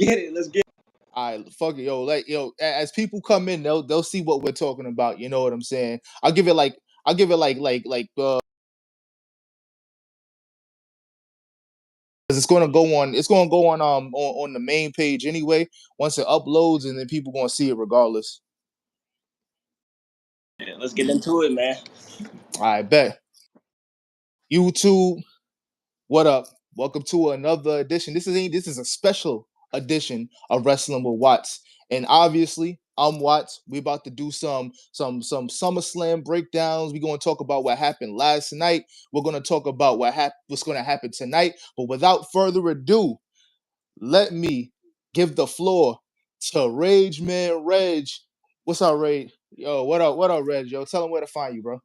Get it? Let's get it. All right, fuck it, yo. Like, yo, as people come in, they'll see what we're talking about. You know what I'm saying? I'll give it like 'cause it's gonna go on the main page anyway. Once it uploads, and then people gonna see it regardless. Yeah, let's get into it, man. I bet. YouTube, what up? Welcome to another edition. This is a special edition of Wrestling with Watts. And obviously, I'm Watts. We about to do some SummerSlam breakdowns. We're gonna talk about what happened last night. We're gonna talk about what's gonna happen tonight. But without further ado, let me give the floor to Rage Man Reg. What's up, Rage? Yo, what up, Reg? Yo, tell them where to find you, bro.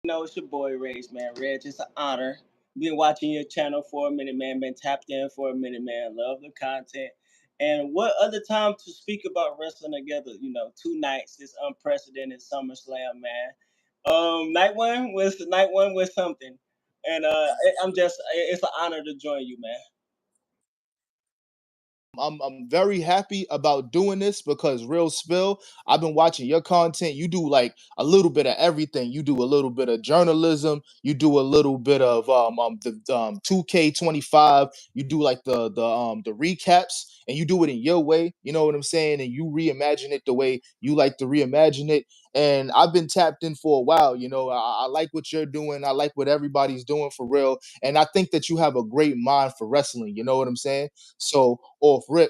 It's your boy Rage, man. Reg, it's an honor. Been watching your channel for a minute, man. Been tapped in for a minute, man. Love the content. And what other time to speak about wrestling together? 2 nights, this unprecedented SummerSlam, man. Night one was something, and it's an honor to join you, man. I'm very happy about doing this because real spill, I've been watching your content. You do like a little bit of everything. You do a little bit of journalism. You do a little bit of the 2K25. You do like the recaps, and you do it in your way. You know what I'm saying? And you reimagine it the way you like to reimagine it. And I've been tapped in for a while. I like what you're doing. I like what everybody's doing for real. And I think that you have a great mind for wrestling. You know what I'm saying? So off rip.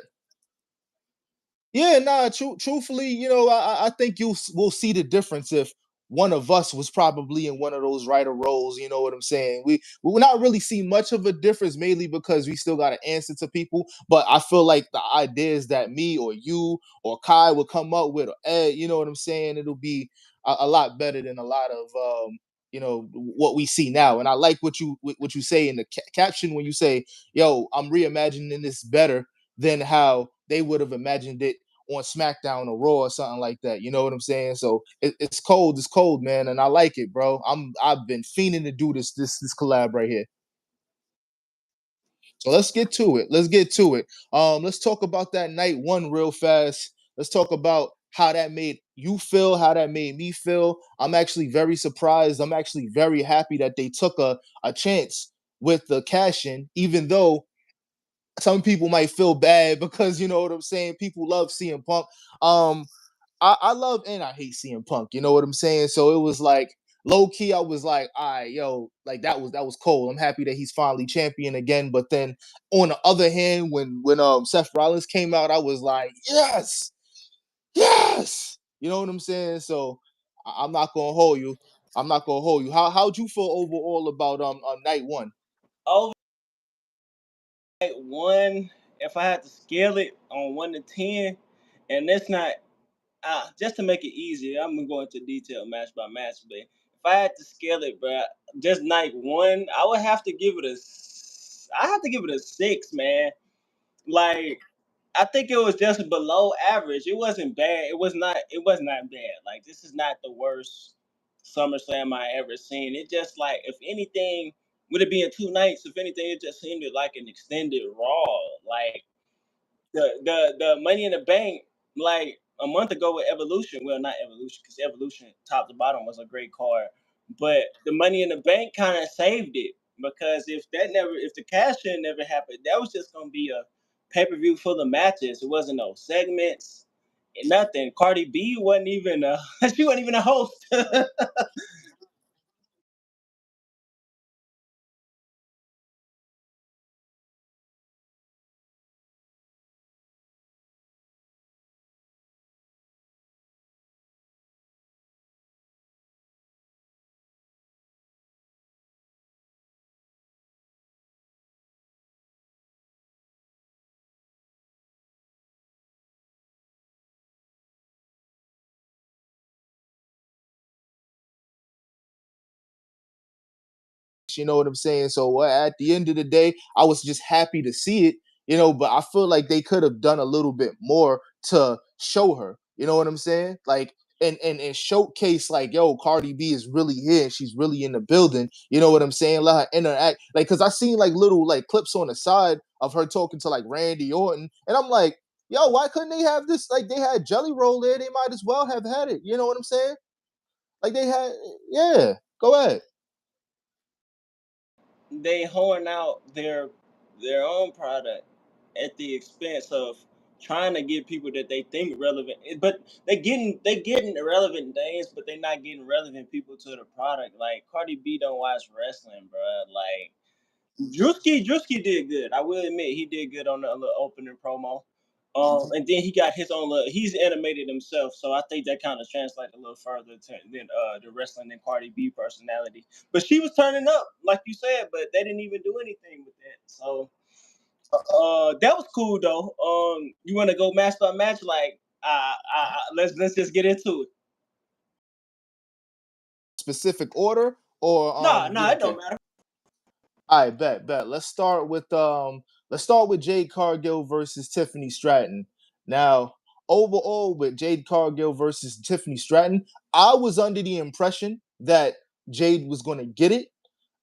Yeah, nah. Truthfully, I think will see the difference if one of us was probably in one of those writer roles. You know what I'm saying? We will not really see much of a difference, mainly because we still got to answer to people. But I feel like the ideas that me or you or Kai will come up with, or Ed, you know what I'm saying? It'll be a lot better than a lot of what we see now. And I like what you say in the caption when you say, "Yo, I'm reimagining this better than how they would have imagined it on SmackDown or Raw or something like that." You know what I'm saying? So it's cold, man, and I like it, bro. I've been fiending to do this collab right here. So let's get to it. Let's get to it. Let's talk about that night one real fast. Let's talk about how that made you feel, how that made me feel. I'm actually very surprised. I'm actually very happy that they took a chance with the cash in, even though some people might feel bad because you know what I'm saying. People love CM Punk. Um, I love and I hate CM Punk. You know what I'm saying. So it was like low key. I was like, all right, yo, like that was cold. I'm happy that he's finally champion again. But then on the other hand, when Seth Rollins came out, I was like, yes, yes. You know what I'm saying. So I'm not gonna hold you. I'm not gonna hold you. How'd you feel overall about night one? Over night one, if I had to scale it on 1 to 10, and that's not just to make it easy, I'm gonna go into detail match by match. But if I had to scale it, bro, just night one, I would have to give it a. I have to give it a 6, man. Like I think it was just below average. It wasn't bad. It was not. It was not bad. Like this is not the worst SummerSlam I ever seen. It just like if anything, would it be in 2 nights? If anything, it just seemed like an extended Raw. Like the Money in the Bank, like a month ago with Evolution. Well, not Evolution, because Evolution top to bottom was a great card, but the Money in the Bank kind of saved it because if the cash in never happened, that was just gonna be a pay per view full of matches. It wasn't no segments. Nothing. Cardi B wasn't even she wasn't even a host. You know what I'm saying? So at the end of the day, I was just happy to see it, but I feel like they could have done a little bit more to show her. You know what I'm saying? Like and showcase like, yo, Cardi B is really here and she's really in the building. You know what I'm saying? Let her interact. Like, cause I seen like little like clips on the side of her talking to like Randy Orton, and I'm like, yo, why couldn't they have this? Like, they had Jelly Roll there, they might as well have had it. You know what I'm saying? Like they had, yeah. Go ahead. They hoeing out their own product at the expense of trying to get people that they think relevant. But they getting irrelevant names, but they not getting relevant people to the product. Like Cardi B don't watch wrestling, bro. Like Drewski did good. I will admit he did good on the little opening promo. And then he got his own. He's animated himself, so I think that kind of translates a little further than the wrestling and Cardi B personality. But she was turning up, like you said, but they didn't even do anything with that. So that was cool though. You want to go match by match? Like, let's just get into it. Specific order, or Nah, you nah, it don't don't care? matter. I bet. Let's start with Jade Cargill versus Tiffany Stratton. Now, overall, with Jade Cargill versus Tiffany Stratton, I was under the impression that Jade was gonna get it.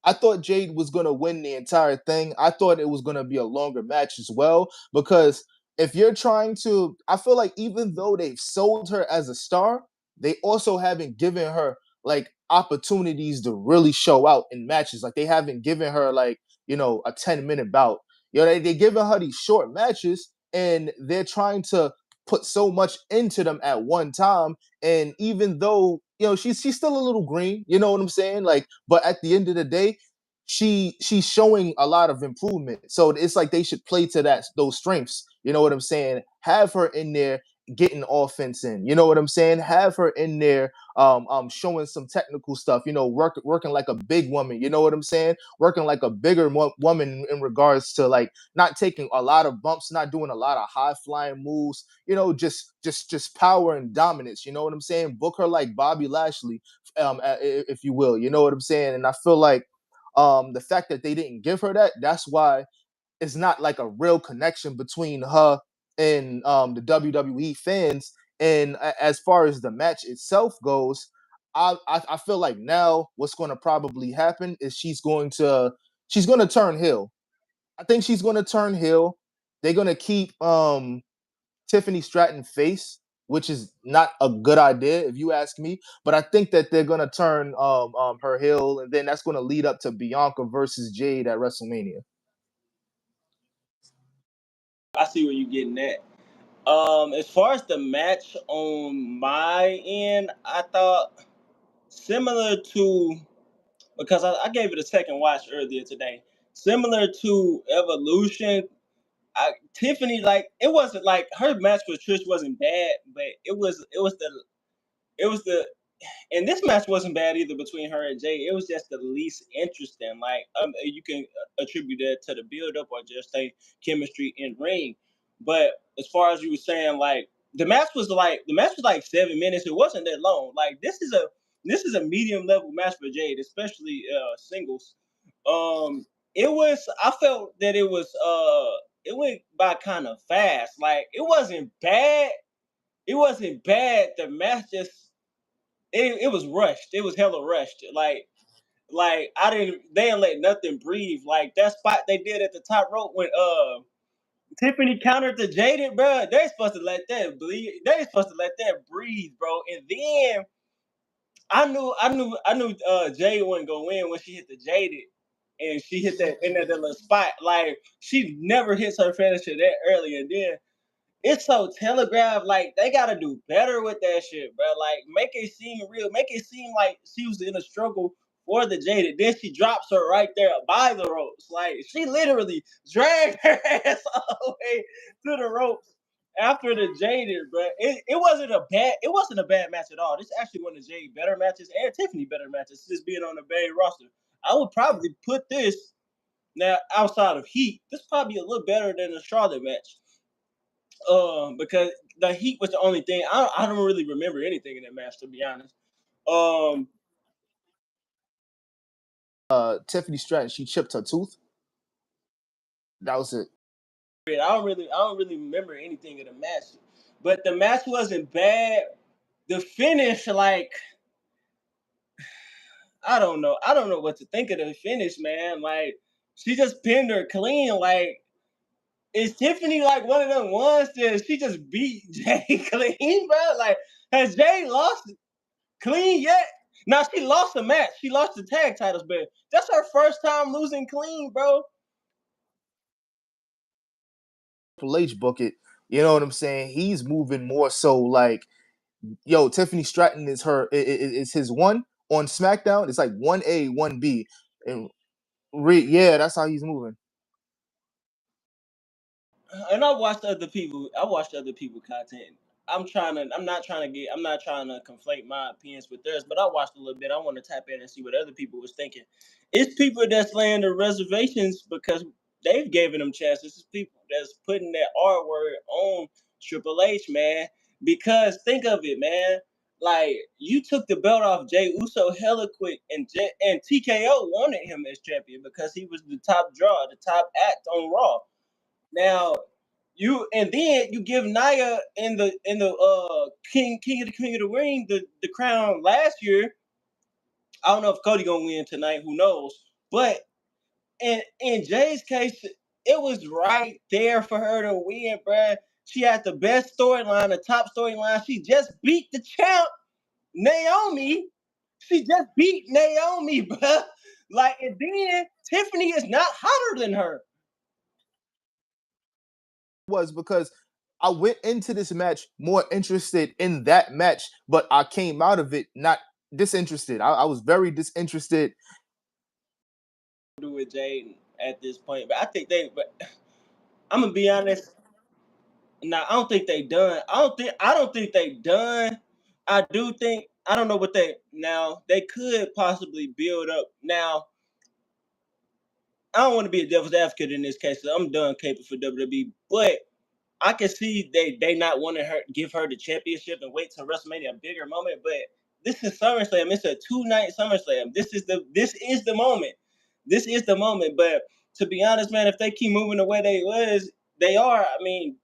I thought Jade was gonna win the entire thing. I thought it was gonna be a longer match as well, because if you're trying to, I feel like even though they've sold her as a star, they also haven't given her like opportunities to really show out in matches. Like, they haven't given her like, a 10-minute bout. They giving her these short matches, and they're trying to put so much into them at one time. And even though, she's still a little green, you know what I'm saying? Like, but at the end of the day, she's showing a lot of improvement. So it's like they should play to those strengths. You know what I'm saying? Have her in there getting offense in. You know what I'm saying? Have her in there showing some technical stuff, working like a big woman. You know what I'm saying? Working like a bigger woman in regards to like not taking a lot of bumps, not doing a lot of high flying moves, just power and dominance. You know what I'm saying? Book her like Bobby Lashley, if you will. You know what I'm saying? And I feel like the fact that they didn't give her that, that's why it's not like a real connection between her and the WWE fans. And as far as the match itself goes, I feel like now what's going to probably happen is she's going to turn heel. I think she's going to turn heel. They're going to keep Tiffany Stratton face, which is not a good idea if you ask me. But I think that they're going to turn her heel, and then that's going to lead up to Bianca versus Jade at WrestleMania. I see where you're getting at. As far as the match on my end, I thought similar to, because I gave it a second watch earlier today. Similar to Evolution, Tiffany, like, it wasn't like her match with Trish wasn't bad, but it was the and this match wasn't bad either between her and Jay. It was just the least interesting. Like, you can attribute that to the build up or just say chemistry in ring. But as far as you were saying, like, the match was like 7 minutes. It wasn't that long. Like, this is a medium level match for Jade, especially singles. It was. I felt that it went by kind of fast. Like, it wasn't bad. It wasn't bad. The match just it was rushed. It was hella rushed. Like I didn't they didn't let nothing breathe. Like that spot they did at the top rope when Tiffany countered the Jaded, bro. They're supposed to let that bleed. They're supposed to let that breathe, bro. And then I knew Jade wasn't gonna win when she hit the Jaded. And she hit that in that little spot. Like, she never hits her finisher that early. And then it's so telegraphed. Like, they gotta do better with that shit, bro. Like, make it seem real. Make it seem like she was in a struggle for the Jaded. Then she drops her right there by the ropes. Like, she literally dragged her ass all the way to the ropes after the Jaded, bro. It wasn't a bad match at all. This is actually one of Jade better matches and Tiffany better matches since being on the main roster. I would probably put this now outside of Heat. This probably a little better than the Charlotte match, because the Heat was the only thing. I don't really remember anything in that match, to be honest. Um, Tiffany Stratton, she chipped her tooth. That was it. I don't really remember anything in the match, but the match wasn't bad. the finish, like I don't know what to think of the finish, man. Like she just pinned her clean. Like is Tiffany like one of them ones that she just beat Jay clean, bro? Like has Jay lost clean yet? Now she lost the match. She lost the tag titles, but that's her first time losing clean, bro. Triple H book it. You know what I'm saying? He's moving more so like, yo, Tiffany Stratton is is his one on SmackDown. It's like 1A, 1B. And yeah, that's how he's moving. And I watched other people content. I'm not trying to conflate my opinions with theirs, but I watched a little bit. I want to tap in and see what other people was thinking. It's people that's laying the reservations because they've given them chances. It's people that's putting that R word on Triple H, man. Because think of it, man. Like you took the belt off Jay Uso hella quick, and TKO wanted him as champion because he was the top draw, the top act on Raw. Now you and then you give Naya in the King of the Ring the crown last year. I don't know if Cody gonna win tonight. Who knows? But in Jay's case, it was right there for her to win, bruh. She had the best storyline, the top storyline. She just beat the champ, Naomi. She just beat Naomi, bruh. Like, and then Tiffany is not hotter than her. Was because I went into this match more interested in that match, but I came out of it not disinterested. I was very disinterested. Do with Jaden at this point, but I think they. But I'm gonna be honest. Now I don't think they done. I don't think they done. I do think I don't know what they now they could possibly build up. Now I don't want to be a devil's advocate in this case. So I'm done caping for WWE, but I can see they not wanting her give her the championship and wait till WrestleMania a bigger moment. But this is SummerSlam. It's a 2 night SummerSlam. This is the moment. This is the moment. But to be honest, man, if they keep moving the way they are. I mean,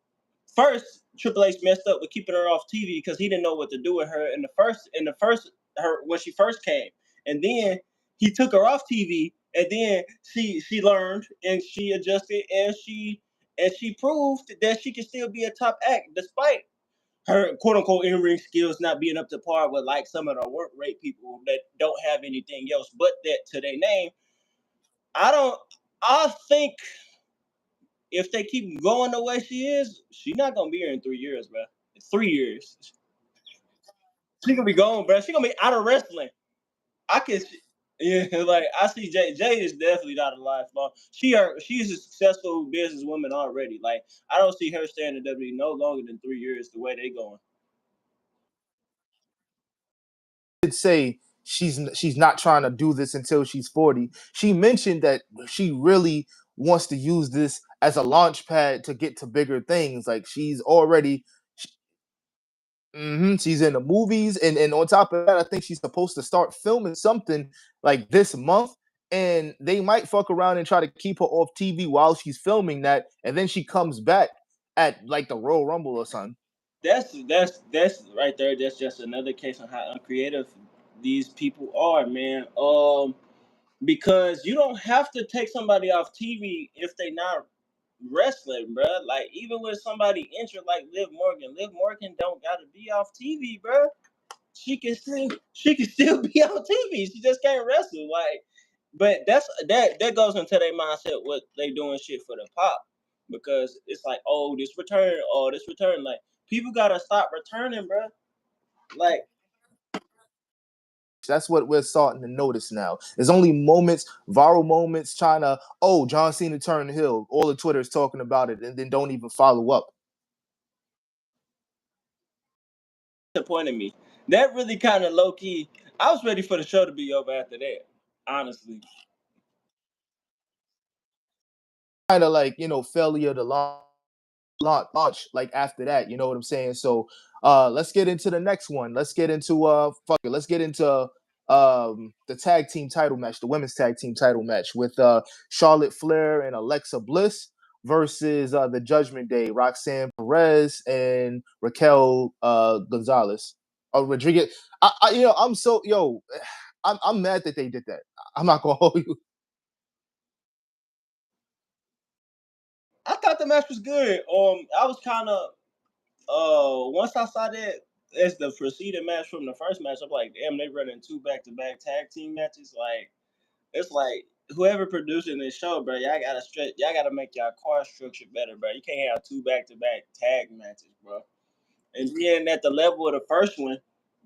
first Triple H messed up with keeping her off TV because he didn't know what to do with her in the first her when she first came, and then he took her off TV, and then she learned and she adjusted and she proved that she can still be a top act despite her quote unquote in ring skills not being up to par with like some of the work rate people that don't have anything else but that to their name. I don't. I think if they keep going the way she is, she's not gonna be here in 3 years, bro. 3 years, she gonna be gone, bro. She gonna be out of wrestling. I can, yeah, like I see Jay. Jay is definitely not a lifelong. She's a successful businesswoman already. Like I don't see her staying in WWE no longer than 3 years. The way they going. Did say she's not trying to do this until she's 40. She mentioned that she really wants to use this as a launch pad to get to bigger things. Like she's already she's in the movies, and on top of that, I think she's supposed to start filming something like this month. And they might fuck around and try to keep her off TV while she's filming that, and then she comes back at like the Royal Rumble or something. That's right there. That's just another case on how uncreative these people are, man. Because you don't have to take somebody off TV if they not wrestling, bro. Like even with somebody injured like Liv Morgan don't gotta be off TV, bro. She can still be on TV. She just can't wrestle. Like, but that goes into their mindset what they doing shit for the pop because it's like oh this return. Like people gotta stop returning, bro. Like That's what we're starting to notice now. There's only moments, viral moments, trying to, oh, John Cena turned heel. All the Twitter is talking about it, and then don't even follow up. disappointed me. That really kind of low key. I was ready for the show to be over after that. Honestly, Kind of like, failure to launch like after that. You know what I'm saying? So let's get into the next one. Let's get into fuck it. Let's get into the tag team title match, the women's tag team title match with Charlotte Flair and Alexa Bliss versus the Judgment Day, Roxanne Perez and Raquel Gonzalez. Oh, Rodriguez. I'm so I'm mad that they did that. I'm not gonna hold you. I thought the match was good. I was kind of once I saw that as the preceding match from the first match, I'm like, damn, they running two back to back tag team matches. Like it's like whoever producing this show, bro, y'all gotta make y'all car structure better, bro. You can't have two back to back tag matches, bro. And then at the level of the first one,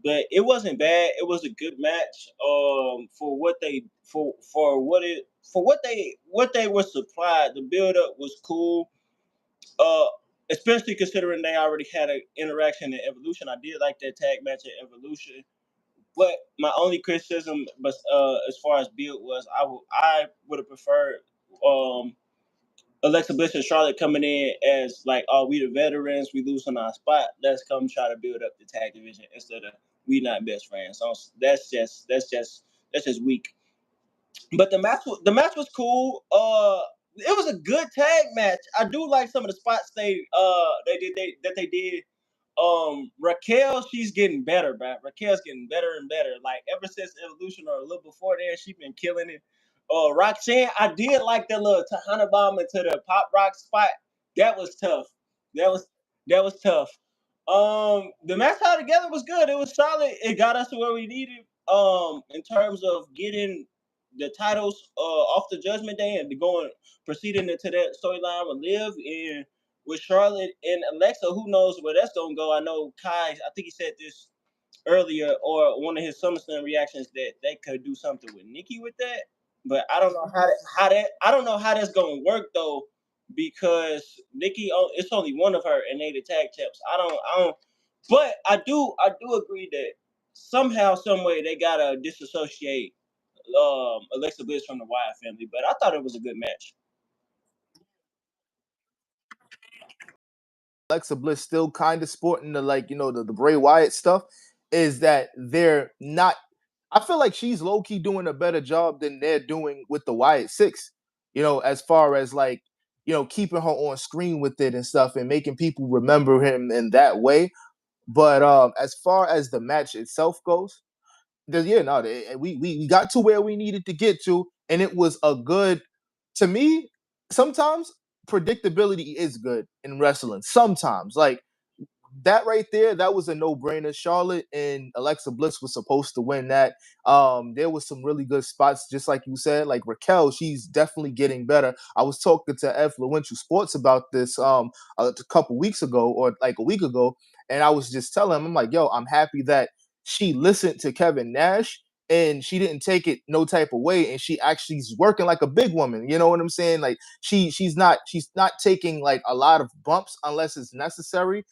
but it wasn't bad. It was a good match. For what they for what they were supplied. The build up was cool. Uh, Especially considering they already had an interaction in Evolution. I did like that tag match at Evolution. But my only criticism, but as far as build was, I would have preferred um Alexa Bliss and Charlotte coming in as like, oh, we the veterans, we losing our spot. Let's come try to build up the tag division instead of we not best friends. So that's just weak. But the match was cool. It was a good tag match. I do like some of the spots they did. Raquel, she's getting better, bro. Raquel's getting better and better. Like ever since Evolution or a little before then, she's been killing it. Roxanne, I did like that little Tahana bomb into the pop rock spot. That was tough. That was that was tough. The match altogether was good. It was solid. It got us to where we needed. In terms of getting the titles off the Judgment Day and going proceeding into that storyline with Liv and with Charlotte and Alexa, who knows where that's gonna go? I know Kai. I think he said this earlier, or one of his SummerSlam reactions that they could do something with Nikki with that. But I don't know how that I don't know how that's gonna work though, because Nikki it's only one of her and they the tag champs. I don't. But I do agree that somehow, some way they gotta disassociate Alexa Bliss from the Wyatt family. But I thought it was a good match. Alexa Bliss still kind of sporting the like the Bray Wyatt stuff is that they're not. I feel like she's low key doing a better job than they're doing with the Wyatt Six. As far as like keeping her on screen with it and stuff and making people remember him in that way. But as far as the match itself goes, yeah, no, we got to where we needed to get to, and it was a good. To me, sometimes predictability is good in wrestling. Sometimes, like that right there, that was a no-brainer. Charlotte and Alexa Bliss was supposed to win that. There was some really good spots, just like you said. Like Raquel, she's definitely getting better. I was talking to Influential Sports about this a couple weeks ago, or like a week ago, and I was just telling him, I'm like, yo, I'm happy that she listened to Kevin Nash and she didn't take it no type of way, and she actually is working like a big woman. You know what I'm saying? Like she's not taking like a lot of bumps unless it's necessary,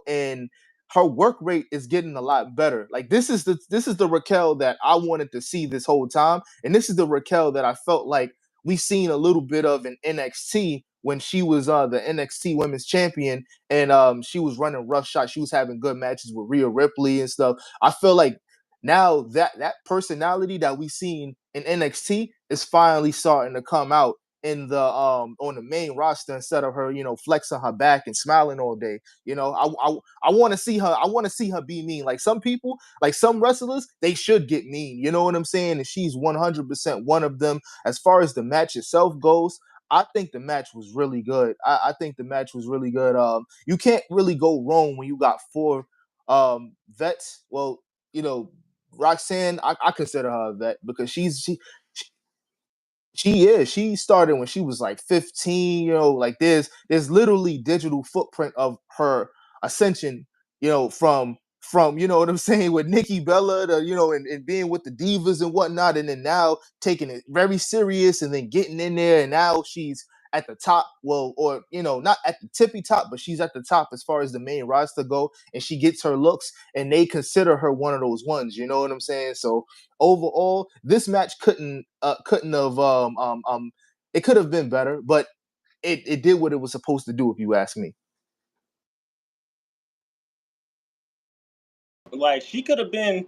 and her work rate is getting a lot better. Like this is the Raquel that I wanted to see this whole time, and this is the Raquel that I felt like we seen a little bit of in NXT when she was the NXT Women's Champion, and she was running rough shots. She was having good matches with Rhea Ripley and stuff. I feel like now that personality that we seen in NXT is finally starting to come out in the on the main roster instead of her, flexing her back and smiling all day. I want to see her. I want to see her be mean. Like some people, like some wrestlers, they should get mean. You know what I'm saying? And she's 100% one of them. As far as the match itself goes, I think the match was really good. I think the match was really good. You can't really go wrong when you got four vets. Well, you know, Roxanne, I consider her a vet because she is. She started when she was like 15, like there's literally digital footprint of her ascension, from what I'm saying, with Nikki Bella to, and being with the divas and whatnot, and then now taking it very serious and then getting in there, and now she's at the top, well, or not at the tippy top, but she's at the top as far as the main roster go, and she gets her looks, and they consider her one of those ones, you know what I'm saying? So overall, this match couldn't have it could have been better, but it did what it was supposed to do, if you ask me. Like she could have been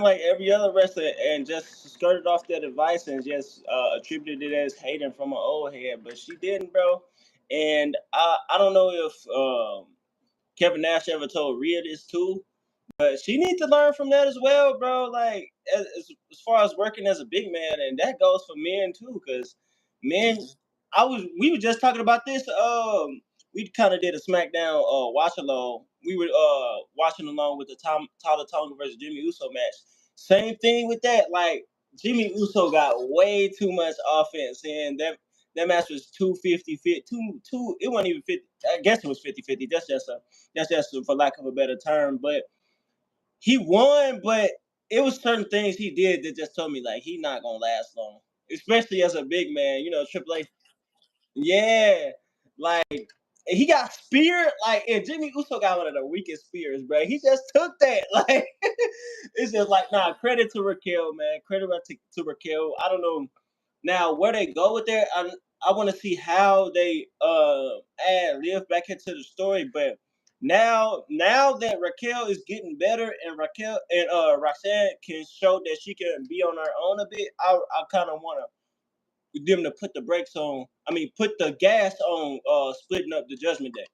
like every other wrestler and just skirted off that advice and just attributed it as hating from an old head, but she didn't, bro. And I don't know if Kevin Nash ever told Rhea this too, But she needs to learn from that as well, bro. Like as far as working as a big man, and that goes for men too, because men. We were just talking about this. We kind of did a SmackDown watch along. We were watching along with the Tyler Tonga versus Jimmy Uso match. Same thing with that. Like Jimmy Uso got way too much offense, and that match was 250 fit two. It wasn't even 50. I guess it was 50-50. That's just for lack of a better term, but he won, but it was certain things he did that just told me like he not gonna last long, especially as a big man. You know, Triple H. Yeah, like he got speared. Like, and Jimmy Uso got one of the weakest spears, bro. He just took that. Like, it's just like, nah. Credit to Raquel, man. Credit to Raquel. I don't know now where they go with that. I want to see how they add Liv back into the story, but now that Raquel is getting better and Raquel and Roxanne can show that she can be on her own a bit, I kind of want them to put the brakes on. I mean, put the gas on splitting up the Judgment Day.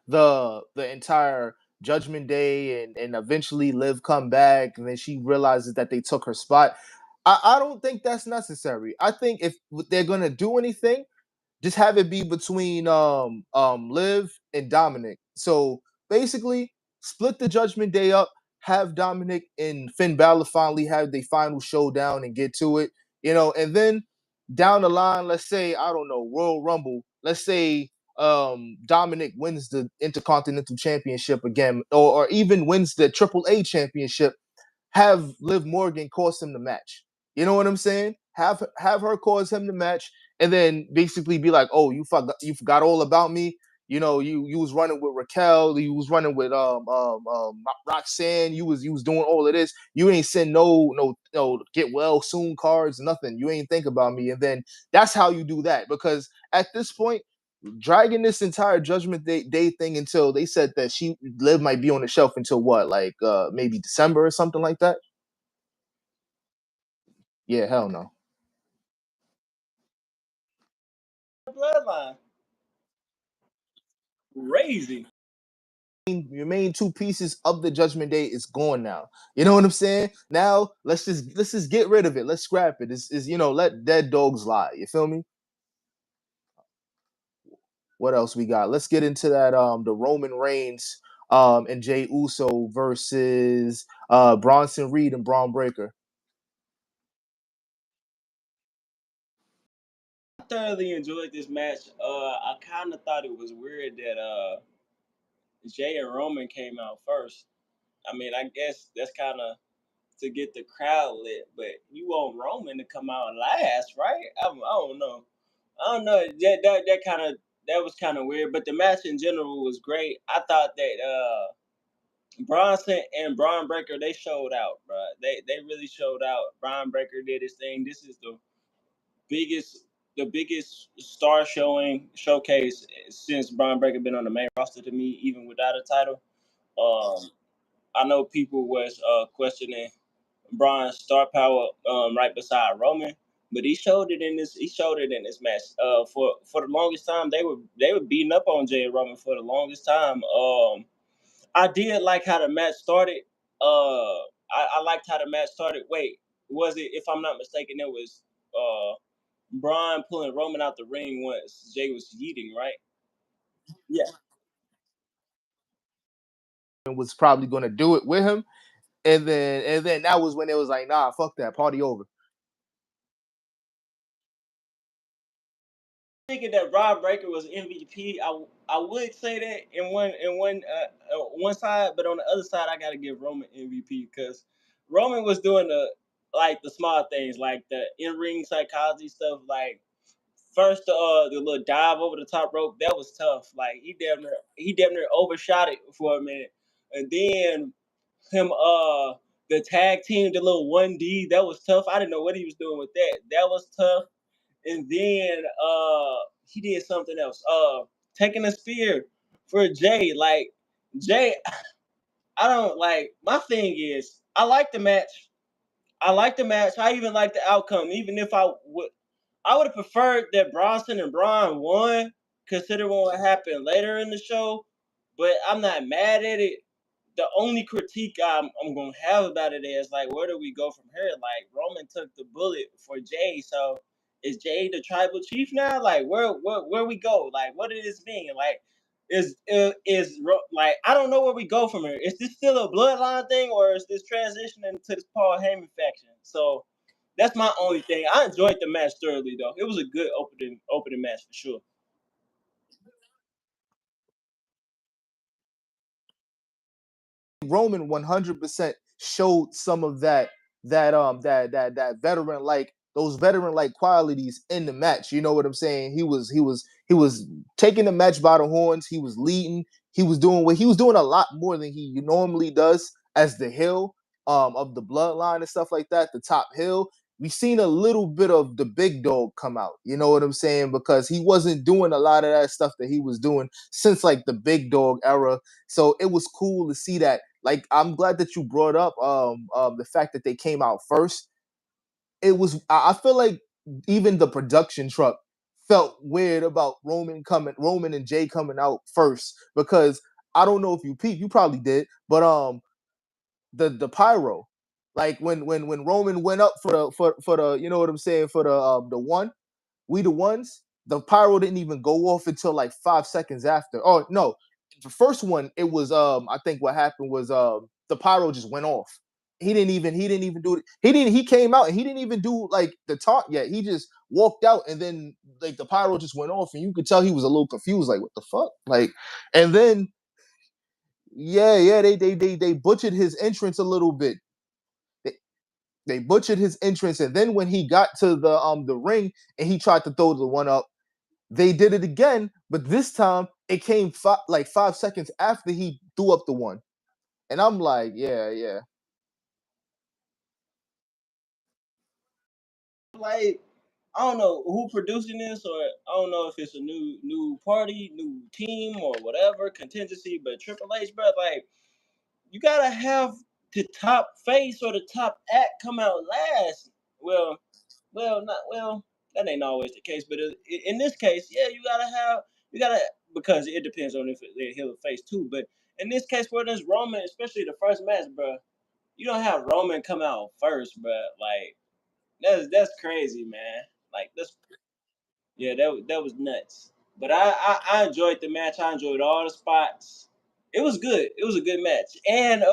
The entire Judgment Day and eventually Liv come back and then she realizes that they took her spot. I don't think that's necessary. I think if they're gonna do anything, just have it be between Liv and Dominic. So basically, split the Judgment Day up, have Dominic and Finn Balor finally have the final showdown and get to it, and then down the line, let's say, I don't know, Royal Rumble, let's say Dominic wins the Intercontinental Championship again, or even wins the AAA Championship, have Liv Morgan cause him the match. You know what I'm saying? Have her cause him the match, and then basically be like, "Oh, you forgot all about me. You was running with Raquel, you was running with Roxanne, you was doing all of this. You ain't send no get well soon cards, nothing. You ain't think about me." And then that's how you do that, because at this point, dragging this entire Judgment Day thing until they said that Liv might be on the shelf until what, like maybe December or something like that. Yeah, hell no. Bloodline, crazy. Your main two pieces of the Judgment Day is gone now. You know what I'm saying? Now let's just get rid of it. Let's scrap it. Is let dead dogs lie. You feel me? What else we got? Let's get into that the Roman Reigns and Jay Uso versus Bronson Reed and Braun Breaker. I thoroughly enjoyed this match. I kind of thought it was weird that Jay and Roman came out first. I mean, I guess that's kind of to get the crowd lit, but you want Roman to come out last, right? I don't know. I don't know. That was kind of weird, but the match in general was great. I thought that Bronson and Braun Breaker, they showed out, bro. They really showed out. Braun Breaker did his thing. This is biggest the biggest star showcase since Braun Breaker been on the main roster to me, even without a title. Um, I know people was questioning Braun's star power right beside Roman, but he showed it in this. He showed it in this match. For the longest time, they were beating up on Jay and Roman for the longest time. I did like how the match started. I liked how the match started. Wait, was it? If I'm not mistaken, it was Braun pulling Roman out the ring once Jay was yeeting, right? Yeah. And was probably going to do it with him, and then that was when it was like, nah, fuck that, party over. Thinking that Rob Breaker was MVP, I would say that one side, but on the other side, I gotta give Roman MVP because Roman was doing the small things, like the in ring psychology stuff. Like first, the little dive over the top rope, that was tough. Like he damn near overshot it for a minute, and then him the tag team, the little 1D, that was tough. I didn't know what he was doing with that. That was tough. And then he did something else. Taking a spear for Jay. Like Jay, I don't like. My thing is, I like the match. I like the match. I even like the outcome. Even if I would have preferred that Bronson and Braun won considering what happened later in the show, but I'm not mad at it. The only critique I'm gonna have about it is like, where do we go from here? Like Roman took the bullet for Jay, so is Jay the tribal chief now? Like where we go? Like what does this mean? Like like I don't know where we go from here. Is this still a bloodline thing, or is this transitioning to this Paul Heyman faction? So that's my only thing. I enjoyed the match thoroughly, though. It was a good opening match for sure. Roman 100% showed some of that veteran like those veteran like qualities in the match. You know what I'm saying? He was taking the match by the horns. He was leading. He was doing a lot more than he normally does as the heel of the bloodline and stuff like that. The top heel. We seen a little bit of the big dog come out. You know what I'm saying? Because he wasn't doing a lot of that stuff that he was doing since like the big dog era. So it was cool to see that. Like I'm glad that you brought up the fact that they came out first. It was I feel like even the production truck felt weird about Roman and Jay coming out first because I don't know if you probably did, but the pyro, like when Roman went up for the you know what I'm saying for the one we the ones. The pyro didn't even go off until like 5 seconds after. Oh no, the first one it was I think what happened was the pyro just went off. He didn't even do it. He came out and he didn't even do like the taunt yet. He just walked out and then like the pyro just went off and you could tell he was a little confused, like what the fuck? Like and then yeah, they butchered his entrance a little bit. They, they butchered his entrance and then when he got to the ring and he tried to throw the one up, they did it again, but this time it came like 5 seconds after he threw up the one. And I'm like, yeah. Like I don't know who producing this, or I don't know if it's a new party, new team, or whatever contingency. But Triple H, bro, like you gotta have the top face or the top act come out last. Well, not well. That ain't always the case, but in this case, yeah, you gotta because it depends on if they heal a face too. But in this case, where there's Roman, especially the first match, bro, you don't have Roman come out first, bro. Like that's crazy, man. Like that's yeah, that was nuts. But I enjoyed the match. I enjoyed all the spots. It was good. It was a good match. And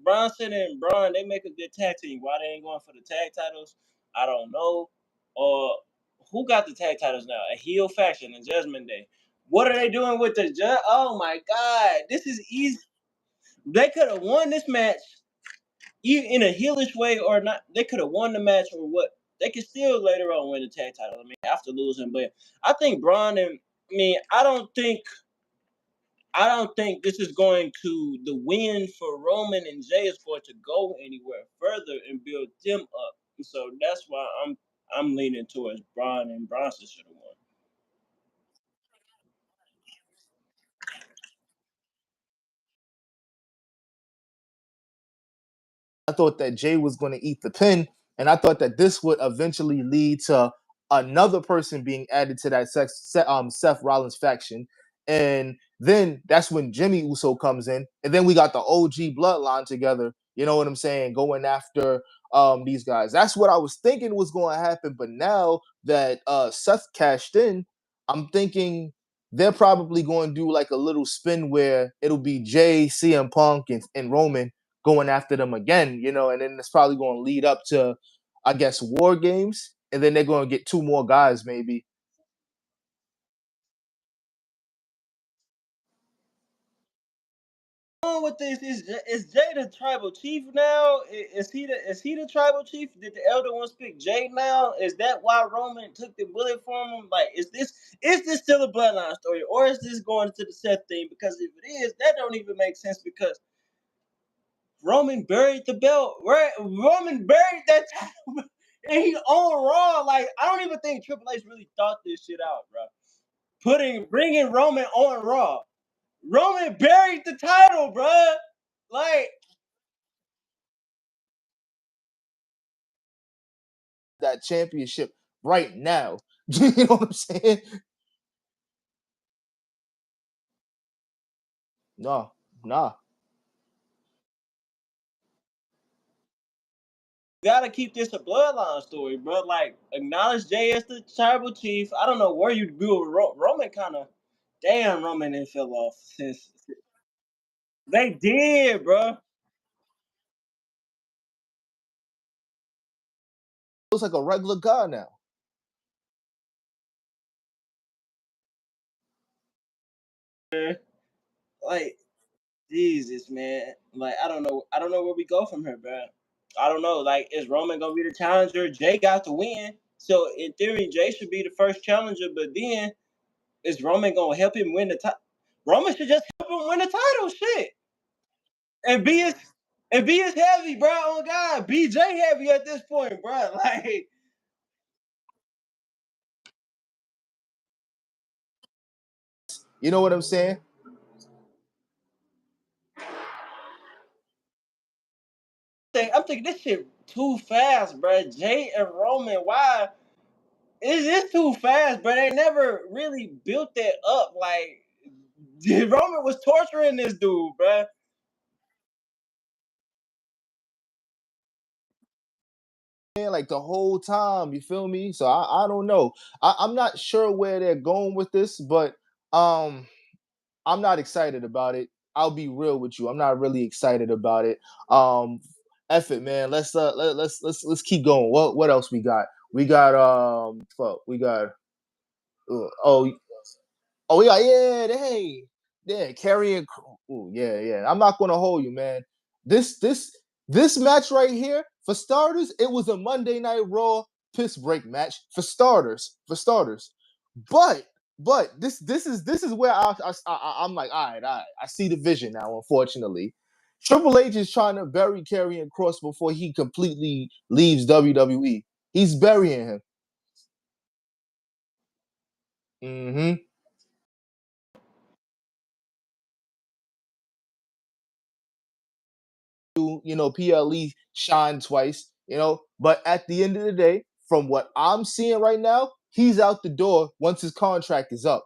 Bronson and Braun, they make a good tag team. Why they ain't going for the tag titles? I don't know. Or who got the tag titles now? A heel faction and Judgment Day. What are they doing with the judge? Oh my god, this is easy. They could have won this match in a heelish way or not. They could have won the match or what. They could still later on win the tag title. I mean, after losing, but I think Braun and I mean, I don't think this is going to the win for Roman and Jay is going to go anywhere further and build them up. So that's why I'm leaning towards Braun and Bronson should have won. I thought that Jay was going to eat the pin, and I thought that this would eventually lead to another person being added to that Seth Rollins faction. And then that's when Jimmy Uso comes in, and then we got the OG bloodline together. You know what I'm saying? Going after these guys. That's what I was thinking was going to happen. But now that Seth cashed in, I'm thinking they're probably going to do like a little spin where it'll be Jay, CM Punk, and Roman going after them again, you know, and then it's probably going to lead up to, I guess, War Games, and then they're going to get two more guys, maybe. On with this is Jay the tribal chief now? Is he the tribal chief? Did the elder ones pick Jay now? Is that why Roman took the bullet from him? Like, is this still a bloodline story, or is this going to the Seth thing? Because if it is, that don't even make sense because Roman buried the belt. Right? Roman buried that title, and he on Raw. Like, I don't even think Triple H really thought this shit out, bro. Bringing Roman on Raw. Roman buried the title, bruh. Like, That championship right now. You know what I'm saying? No, nah. Gotta keep this a bloodline story, bro. Like, acknowledge Jay as the tribal chief. I don't know where you go with Roman. Kind of, damn, Roman and fell off since they did, bro. Looks like a regular guy now. Like, Jesus, man. Like, I don't know where we go from here, bro. I don't know. Like, is Roman gonna be the challenger? Jay got the win, so in theory, Jay should be the first challenger. But then, is Roman gonna help him win the title? Roman should just help him win the title. Shit. and be as and be as heavy, bro. Oh God, BJ heavy at this point, bro. Like, You know what I'm saying? I'm thinking this shit too fast, bro. Jay and Roman, why? It is too fast, but they never really built that up. Like, Roman was torturing this dude, bro. Like the whole time, you feel me? So I don't know. I'm not sure where they're going with this, but um I'm not excited about it. I'll be real with you. I'm not really excited about it. Um, F it, man. Let's keep going. What else we got? We got fuck. We got oh oh yeah yeah hey yeah carrying. Ooh, yeah yeah. I'm not gonna hold you, man. This match right here for starters, it was a Monday Night Raw piss break match for starters. For starters, but this is where I'm like, all right, I see the vision now. Unfortunately, Triple H is trying to bury Karrion Kross before he completely leaves WWE. He's burying him. Mm-hmm. PLE shine twice. But at the end of the day, from what I'm seeing right now, he's out the door once his contract is up.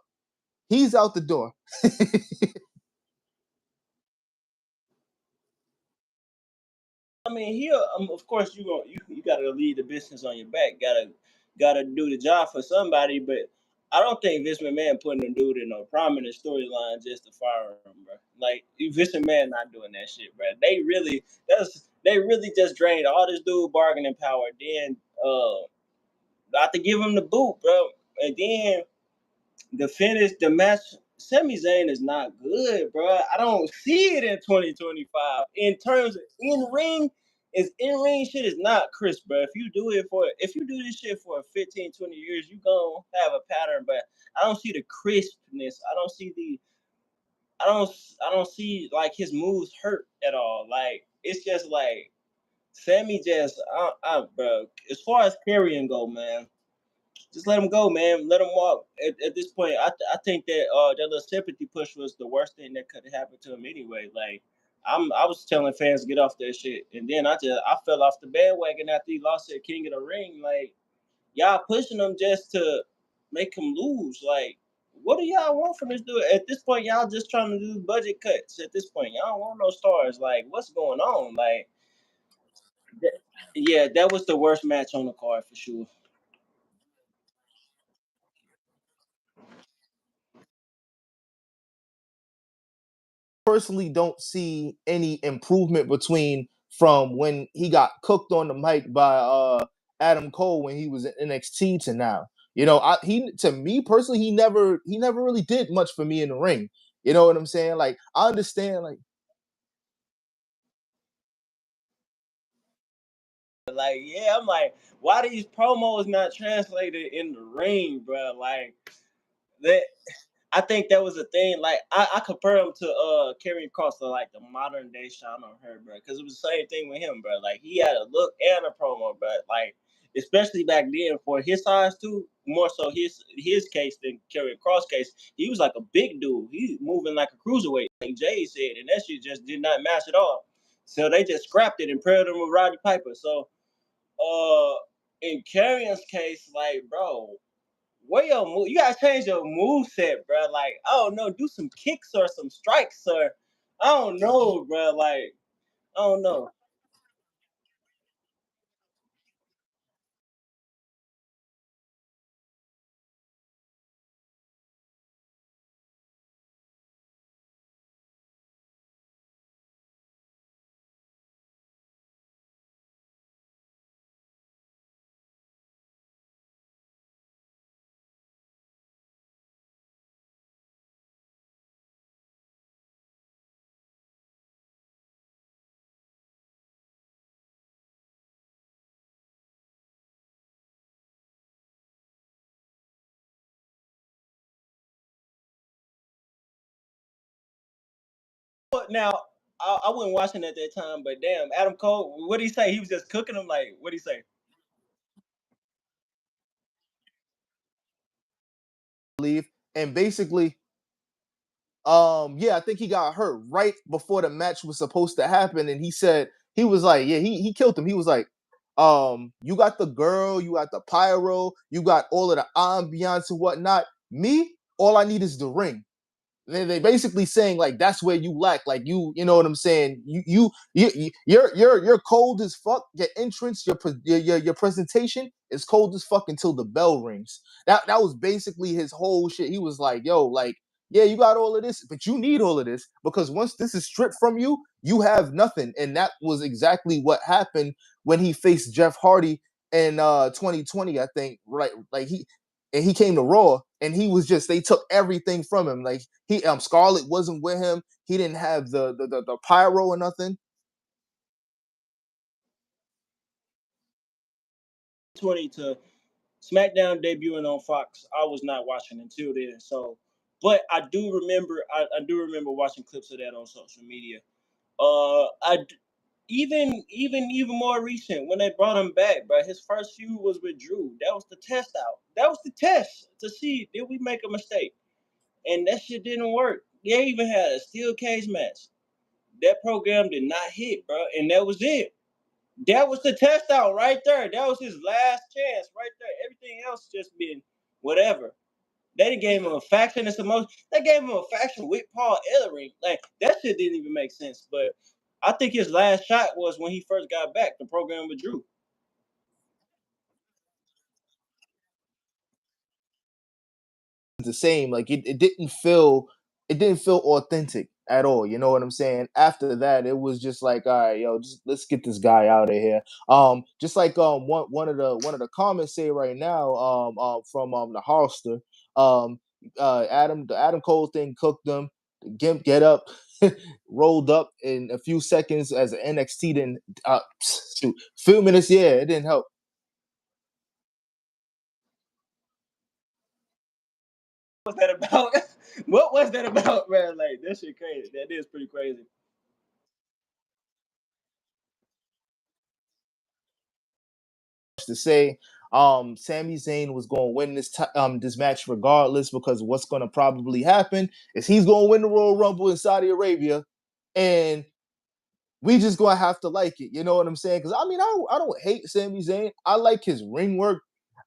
He's out the door. I mean, he of course you gotta lead the business on your back. Gotta do the job for somebody. But I don't think Vince McMahon putting a dude in a prominent storyline just to fire him, bro. Like, Vince McMahon not doing that shit, bro. They really just drained all this dude bargaining power. Then not to give him the boot, bro. And then the finish, the match, Sami Zayn is not good, bro. I don't see it in 2025. In terms of in ring shit is not crisp, bro. If you do this shit for 15, 20 years, you gonna have a pattern, but I don't see the crispness. I don't see like his moves hurt at all. Like, it's just like Sammy just bro. As far as carrying go, man, just let him go, man. Let him walk. At this point, I think that that little sympathy push was the worst thing that could have happened to him anyway. Like, I was telling fans to get off that shit, and then I fell off the bandwagon after he lost at King of the Ring. Like, y'all pushing him just to make him lose. Like, what do y'all want from this dude? At this point, y'all just trying to do budget cuts. At this point, y'all don't want no stars. Like, what's going on? Like, yeah, that was the worst match on the card for sure. Personally don't see any improvement between from when he got cooked on the mic by Adam Cole when he was in NXT to now. He to me personally, he never really did much for me in the ring. You know what I'm saying? Like, I understand, like, Like, yeah, I'm like, why these promos not translated in the ring, bro? Like, that. I think that was a thing. Like, I compare him to Karrion Cross, to like the modern day Sean on her, bro, because it was the same thing with him, bro. Like, he had a look and a promo, bro. Like, especially back then for his size too, more so his case than Karrion Cross case. He was like a big dude. He moving like a cruiserweight, like Jay said, and that shit just did not match at all. So they just scrapped it and paired him with Roddy Piper. So in Carrion's case, like, bro, Where your move? You gotta change your move set, bro. Like, I don't know, do some kicks or some strikes or I don't know, bro. Like, I don't know. But now, I wasn't watching at that time, but damn, Adam Cole, what did he say? He was just cooking them. Like, what did he say? Believe. And basically, yeah, I think he got hurt right before the match was supposed to happen, and he said he was like, yeah, he killed him. He was like, you got the girl, you got the pyro, you got all of the ambiance and whatnot. Me, all I need is the ring. They basically saying like that's where you lack. Like you know what I'm saying. You're cold as fuck. Your entrance, your presentation is cold as fuck until the bell rings. That was basically his whole shit. He was like, yo, like yeah, you got all of this, but you need all of this because once this is stripped from you, you have nothing. And that was exactly what happened when he faced Jeff Hardy in 2020, I think. Right, like he came to Raw and he was just they took everything from him. Like he Scarlett wasn't with him. He didn't have the pyro or nothing. 20 to SmackDown debuting on Fox. I was not watching until then. So, but I do remember. I do remember watching clips of that on social media. I even more recent when they brought him back, but his first feud was with Drew. That was the test out. That was the test to see did we make a mistake, and that shit didn't work. They even had a steel cage match. That program did not hit, bro, and that was it. That was the test out right there. That was his last chance right there. Everything else just been whatever. They gave him a faction and some most. They gave him a faction with Paul Ellering. Like that shit didn't even make sense. But I think his last shot was when he first got back. The program with Drew. The same. Like it didn't feel authentic at all. You know what I'm saying? After that, it was just like, all right, yo, just let's get this guy out of here. Just like one of the comments say right now, from the Holster, the Adam Cole thing cooked them. The Gimp get up, rolled up in a few seconds as an NXT didn't shoot, few minutes, yeah, it didn't help. What was that about? What was that about, man? Like that shit crazy. That is pretty crazy. To say Sami Zayn was going to win this match regardless because what's going to probably happen is he's going to win the Royal Rumble in Saudi Arabia and we just going to have to like it. You know what I'm saying? Cuz I mean I don't hate Sami Zayn. I like his ring work.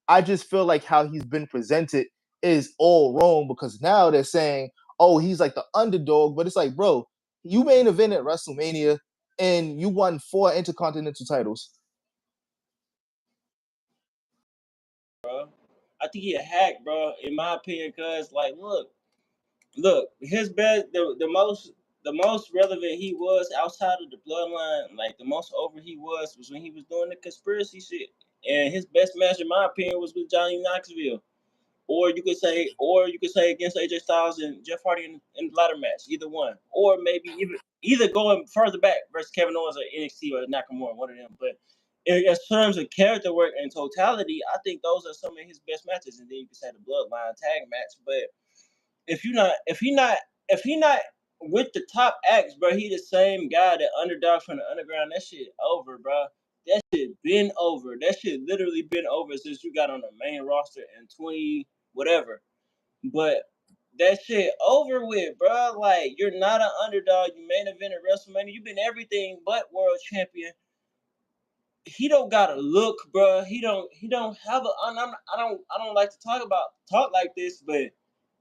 I just feel like how he's been presented is all wrong because now they're saying, "Oh, he's like the underdog," but it's like, "Bro, you main event at WrestleMania and you won 4 intercontinental titles." Bro. I think he a hack, bro. In my opinion, cause like, look, his best, the most relevant he was outside of the bloodline, like the most over he was when he was doing the conspiracy shit. And his best match, in my opinion, was with Johnny Knoxville. Or you could say against AJ Styles and Jeff Hardy in the ladder match, either one. Or maybe even either going further back versus Kevin Owens or NXT or Nakamura, one of them. But in terms of character work and totality, I think those are some of his best matches. And then you could say the Bloodline tag match. But if he not with the top acts, bro, he the same guy that underdog from the underground. That shit over, bro. That shit been over. That shit literally been over since you got on the main roster in 20 whatever. But that shit over with, bro. Like you're not an underdog. You main event at WrestleMania. You've been everything but world champion. he don't got a look, bro. He don't have a. I don't like to talk like this, but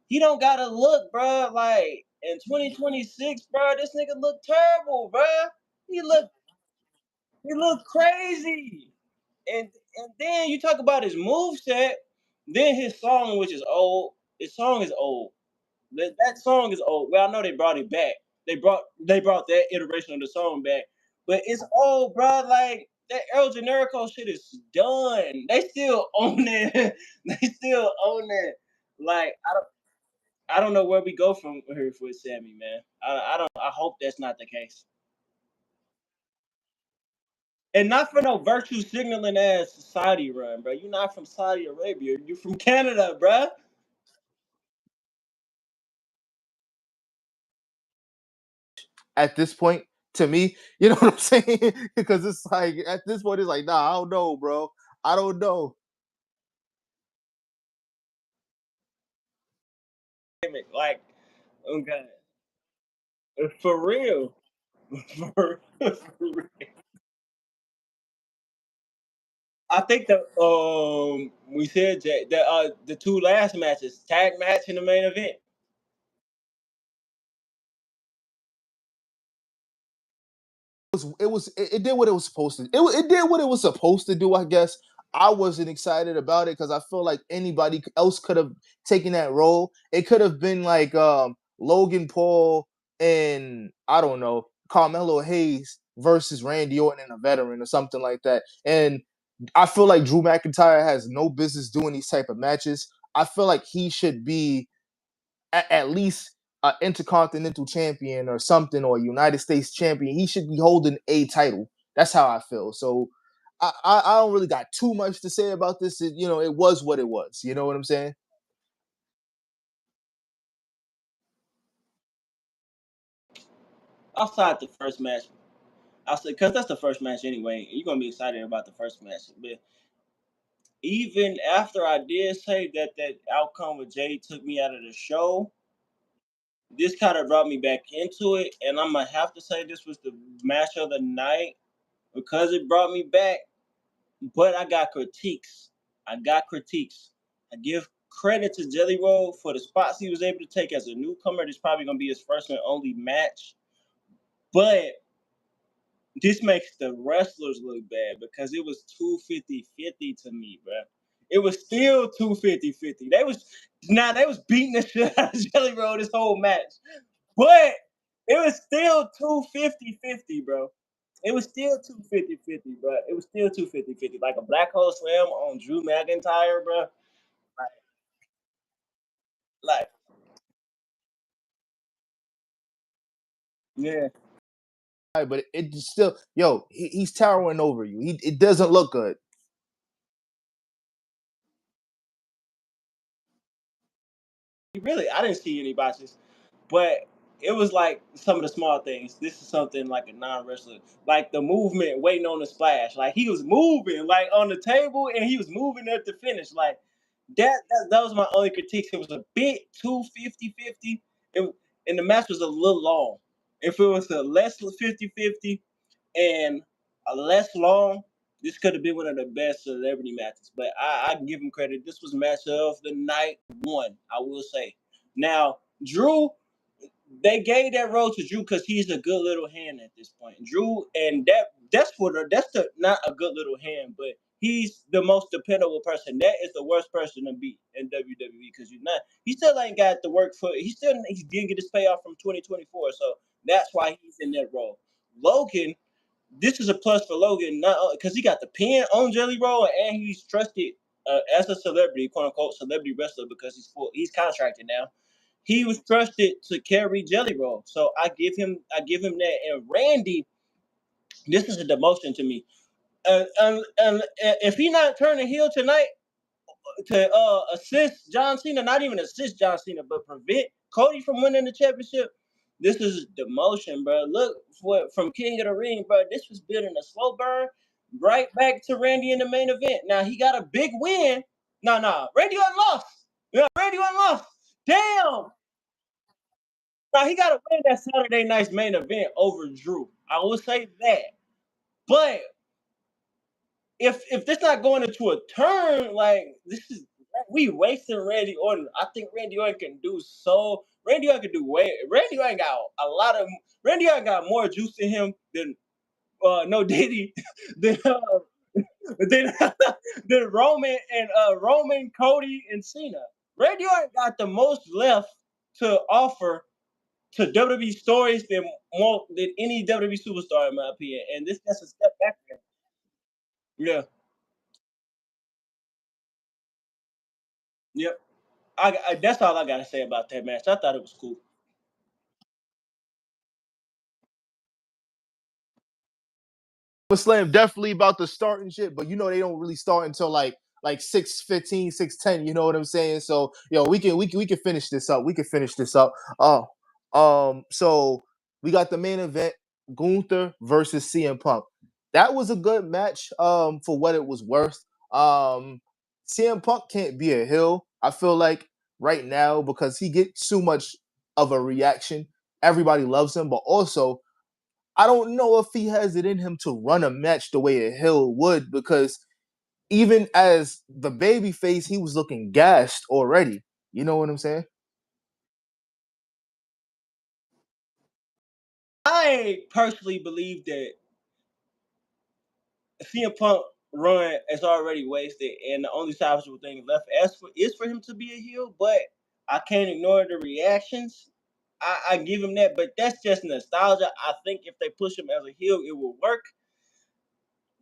he don't got a look, bro. Like in 2026, bro, this nigga look terrible, bro. He look he look crazy. And and then you talk about his move set, then his song, which is old. His song is old. That song is old. Well, I know they brought it back. They brought that iteration of the song back, but it's old, bro. Like that El Generico shit is done. They still own it. They still own it. Like I don't know where we go from here with Sammy, man. I don't. I hope that's not the case. And not for no virtue signaling ass Saudi run, bro. You're not from Saudi Arabia. You're from Canada, bro. At this point, to me, you know what I'm saying? Because it's like at this point, it's like, nah, I don't know, bro. I don't know. Like, okay, for real. For real. I think we said that the two last matches, tag match in the main event. It did what it was supposed to. It did what it was supposed to do. I guess I wasn't excited about it because I feel like anybody else could have taken that role. It could have been like Logan Paul and I don't know Carmelo Hayes versus Randy Orton and a veteran or something like that. And I feel like Drew McIntyre has no business doing these type of matches. I feel like he should be at least an intercontinental champion or something, or a United States champion. He should be holding a title. That's how I feel. So I don't really got too much to say about this. It was what it was. You know what I'm saying? Outside the first match, I said because that's the first match anyway. You're gonna be excited about the first match, but even after I did say that outcome with Jay took me out of the show, this kind of brought me back into it, and I'm gonna have to say this was the match of the night because it brought me back. But I got critiques. I got critiques. I give credit to Jelly Roll for the spots he was able to take as a newcomer. This is probably gonna be his first and only match. But this makes the wrestlers look bad because it was 250-50 to me, bro. It was still 250-50. They was beating the shit out of Jelly Roll this whole match. But it was still 250-50, bro. It was still 250-50, bro. It was still 250-50. Like a black hole slam on Drew McIntyre, bro. Like, like yeah. Right, but it still, yo, he's towering over you. It doesn't look good. Really, I didn't see any botches. But it was like some of the small things. This is something like a non-wrestler, like the movement, waiting on the splash. Like he was moving, like on the table, and he was moving at the finish. Like that was my only critique. It was a bit too 50-50. It, and the match was a little long. If it was a less 50-50 and a less long, this could have been one of the best celebrity matches. But I give him credit. This was match of the night one, I will say. Now, Drew, they gave that role to Drew because he's a good little hand at this point. Drew, and that's the not a good little hand, but he's the most dependable person. That is the worst person to beat in WWE because he still ain't got the work for he didn't get his payoff from 2024, so that's why he's in that role. Logan, this is a plus for Logan, not because he got the pin on Jelly Roll and he's trusted as a celebrity, quote unquote celebrity wrestler because he's contracted now. He was trusted to carry Jelly Roll. So I give him that. And Randy, this is a demotion to me. And if he not turning heel tonight to assist John Cena, not even assist John Cena, but prevent Cody from winning the championship, this is demotion, bro. Look from King of the Ring, bro. This was building a slow burn right back to Randy in the main event. Now he got a big win. No, Randy unlost. Yeah, Randy unlost. Damn. Now he got to win that Saturday night's main event over Drew. I will say that. But if this not going into a turn, like this is we wasting Randy Orton. I think Randy Orton can do so. Randy Orton can do way. Randy Orton got a lot of. Randy Orton got more juice in him than no Diddy than than, than Roman and Roman, Cody, and Cena. Randy Orton got the most left to offer to WWE stories than more than any WWE superstar in my opinion. And this that's a step back for him. Yeah. Yep. That's all I gotta say about that match. I thought it was cool. Slam definitely about to start and shit, but you know they don't really start until like 6:15, 6:10. You know what I'm saying? So yo, we can finish this up. We can finish this up. So we got the main event, Gunther versus CM Punk. That was a good match, for what it was worth. CM Punk can't be a heel, I feel like, right now, because he gets too much of a reaction. Everybody loves him, but also I don't know if he has it in him to run a match the way a Hill would, because even as the baby face, he was looking gassed already. You know what I'm saying? I personally believe that CM Punk run is already wasted, and the only salvageable thing left as for is for him to be a heel. But I can't ignore the reactions. I give him that, but that's just nostalgia. I think if they push him as a heel, it will work.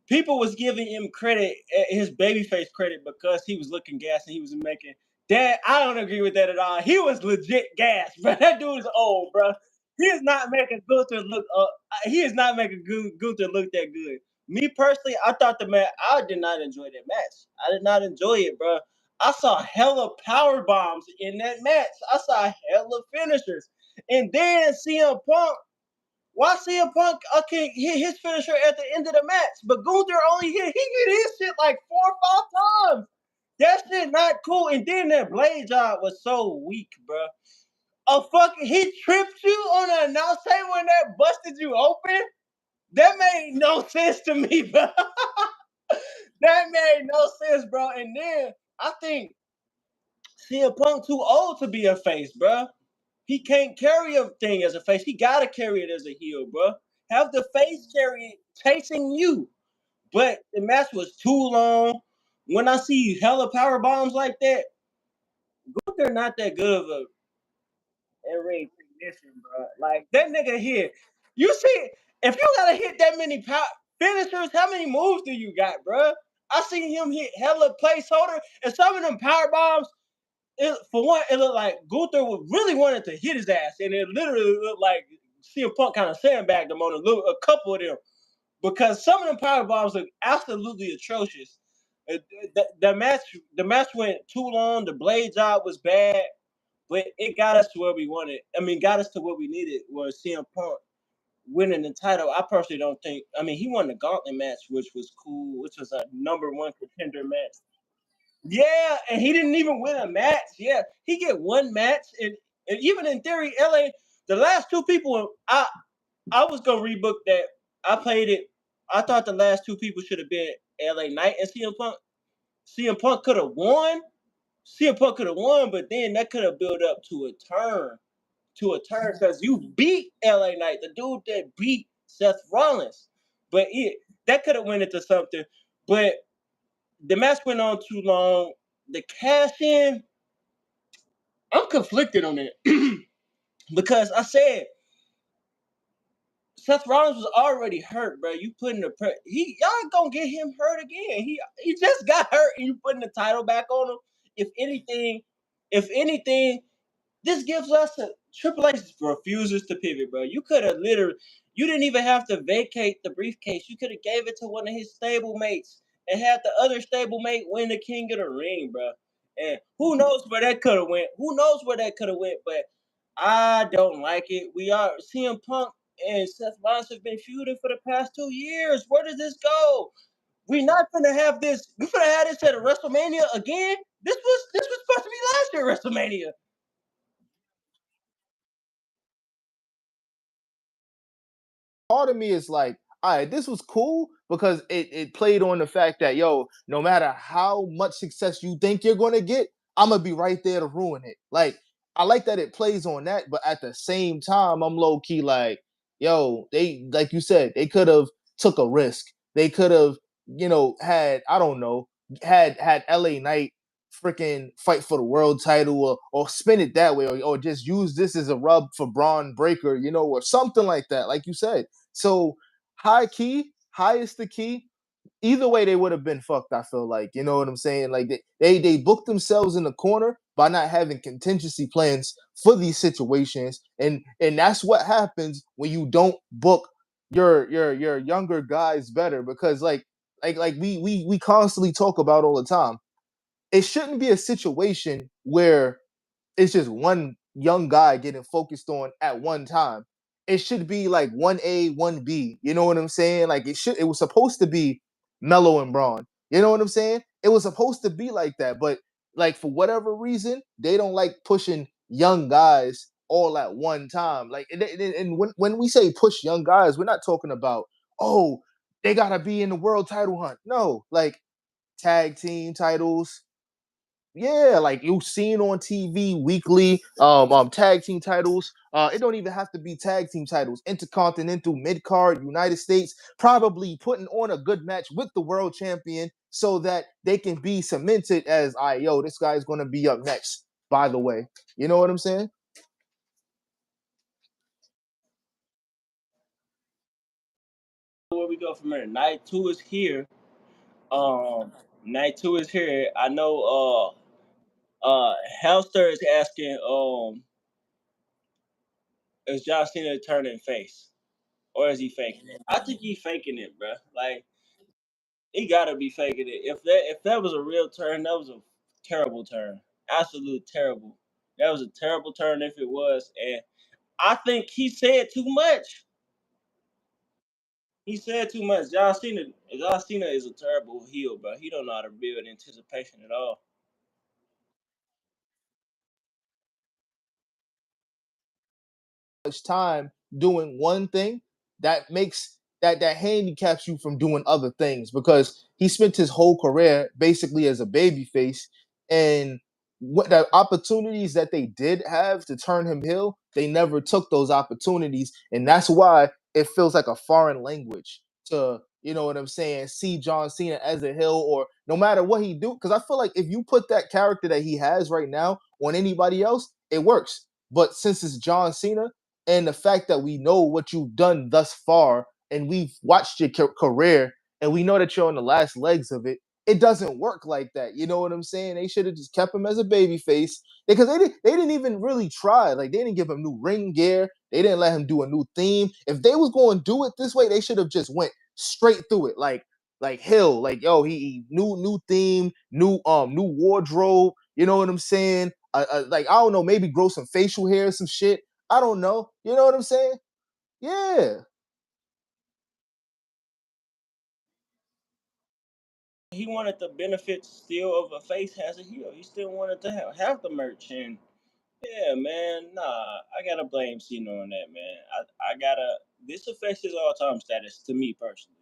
People was giving him credit, his babyface credit, because he was looking gas and he was making that. I don't agree with that at all. He was legit gas, bro. That dude is old, bro. He is not making Gunther look. He is not making Gunther look that good. Me personally, I thought the match. I did not enjoy that match. I did not enjoy it, bro. I saw hella power bombs in that match. I saw hella finishers, and then CM Punk, why CM Punk okay hit his finisher at the end of the match, but Gunther only hit his shit like 4 or 5 times. That shit not cool. And then that blade job was so weak, bro. A fucking he tripped you on the announce table when that busted you open. That made no sense to me, bro. That made no sense, bro. And then I think CM Punk too old to be a face, bro. He can't carry a thing as a face. He gotta carry it as a heel, bro. Have the face carry it chasing you. But the match was too long. When I see hella power bombs like that, they're not that good of a in-ring technician, bro. Like that nigga here. You see, if you gotta hit that many finishers, how many moves do you got, bro? I seen him hit hella placeholder, and some of them power bombs, for one, it looked like Gunther really wanted to hit his ass, and it literally looked like CM Punk kind of sandbagged him on a couple of them, because some of them power bombs look absolutely atrocious. The match went too long. The blade job was bad, but it got us to where we wanted. I mean, got us to what we needed was CM Punk winning the title. I personally don't think. I mean, he won the Gauntlet match, which was cool, which was a number 1 contender match. Yeah, and he didn't even win a match. Yeah, he get one match, and even in theory, LA, the last two people, I was gonna rebook that. I played it. I thought the last two people should have been LA Knight and CM Punk. CM Punk could have won. CM Punk could have won, but then that could have built up to a turn, because you beat LA Knight, the dude that beat Seth Rollins. But that could have went into something. But the match went on too long. The cash in, I'm conflicted on it because I said Seth Rollins was already hurt, bro. You putting y'all gonna get him hurt again. He just got hurt, and you putting the title back on him. If anything, if anything, this gives us a Triple H refuses to pivot, bro. You could have literally, you didn't even have to vacate the briefcase. You could have gave it to one of his stable mates and had the other stable mate win the King of the Ring, bro. And who knows where that could have went? Who knows where that could have went? But I don't like it. We are CM Punk and Seth Rollins have been feuding for the past 2 years. Where does this go? We're not gonna have this. We're gonna have this at a WrestleMania again. This was supposed to be last year WrestleMania. Part of me is like, all right, this was cool, because it played on the fact that, yo, no matter how much success you think you're gonna get, I'm gonna be right there to ruin it. Like, I like that it plays on that, but at the same time, I'm low key like, yo, they, like you said, they could have took a risk. They could have, had, I don't know, had LA Knight freaking fight for the world title, or spin it that way, or just use this as a rub for Braun Breaker, or something like that, like you said. So high is the key. Either way, they would have been fucked. I feel like, you know what I'm saying. Like they booked themselves in the corner by not having contingency plans for these situations, and that's what happens when you don't book your younger guys better. Because like we constantly talk about all the time, it shouldn't be a situation where it's just one young guy getting focused on at one time. It should be like 1A, 1B. You know what I'm saying? Like it was supposed to be Mello and Braun. You know what I'm saying? It was supposed to be like that, but like for whatever reason, they don't like pushing young guys all at one time. Like and when we say push young guys, we're not talking about, oh, they gotta be in the world title hunt. No, like tag team titles, yeah, like you seen on TV weekly, tag team titles. It don't even have to be tag team titles. Intercontinental, mid card, United States, probably putting on a good match with the world champion so that they can be cemented as, I yo, this guy's gonna be up next. By the way, you know what I'm saying? Where we go from here? Night two is here. Um, night two is here. I know. Helster is asking. Is John Cena turning face, or is he faking it? I think he's faking it, bro. Like he gotta be faking it. If that was a real turn, that was a terrible turn. Absolute terrible. That was a terrible turn if it was, and I think he said too much. He said too much. John Cena is a terrible heel, bro. He don't know how to build anticipation at all. Much time doing one thing, that makes that handicaps you from doing other things, because he spent his whole career basically as a babyface, and what the opportunities that they did have to turn him heel, they never took those opportunities, and that's why it feels like a foreign language to, you know what I'm saying, see John Cena as a heel, or no matter what he do, because I feel like if you put that character that he has right now on anybody else, it works. But since it's John Cena, and the fact that we know what you've done thus far, and we've watched your career, and we know that you're on the last legs of it, it doesn't work like that. You know what I'm saying? They should have just kept him as a baby face, because they didn't even really try. Like, they didn't give him new ring gear. They didn't let him do a new theme. If they was going to do it this way, they should have just went straight through it. Like Hill, like, yo, he new theme, new wardrobe. You know what I'm saying? Like, I don't know, maybe grow some facial hair, some shit. I don't know. You know what I'm saying? Yeah. He wanted the benefits still of a face as a heel. He still wanted to have the merch, and yeah, man, nah, I gotta blame Cena on that, man. I gotta. This affects his all time status to me personally.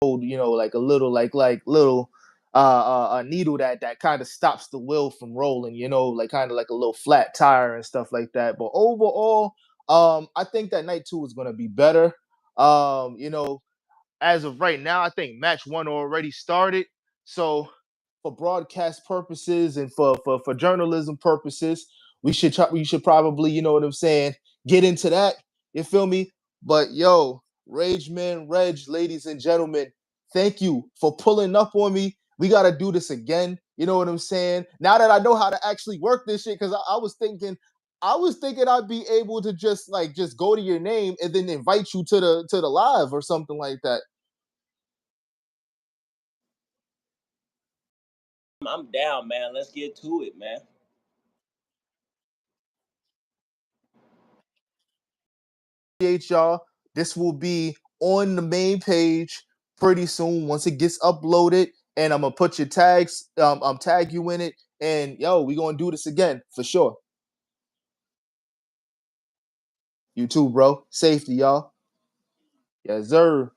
Like a little, like little a needle that kind of stops the wheel from rolling, like kind of like a little flat tire and stuff like that. But overall, I think that night two is gonna be better. As of right now, I think match one already started. So for broadcast purposes and for journalism purposes, we should probably, you know what I'm saying, get into that. You feel me? But yo, Rage Man Reg, ladies and gentlemen, thank you for pulling up on me. We gotta do this again. You know what I'm saying? Now that I know how to actually work this shit, because I was thinking I'd be able to just go to your name and then invite you to the live or something like that. I'm down, man. Let's get to it, man. Y'all. This will be on the main page pretty soon once it gets uploaded, and I'm gonna put your tags, tag you in it, and yo, we gonna do this again for sure. You too, bro. Safety, y'all. Yes, sir.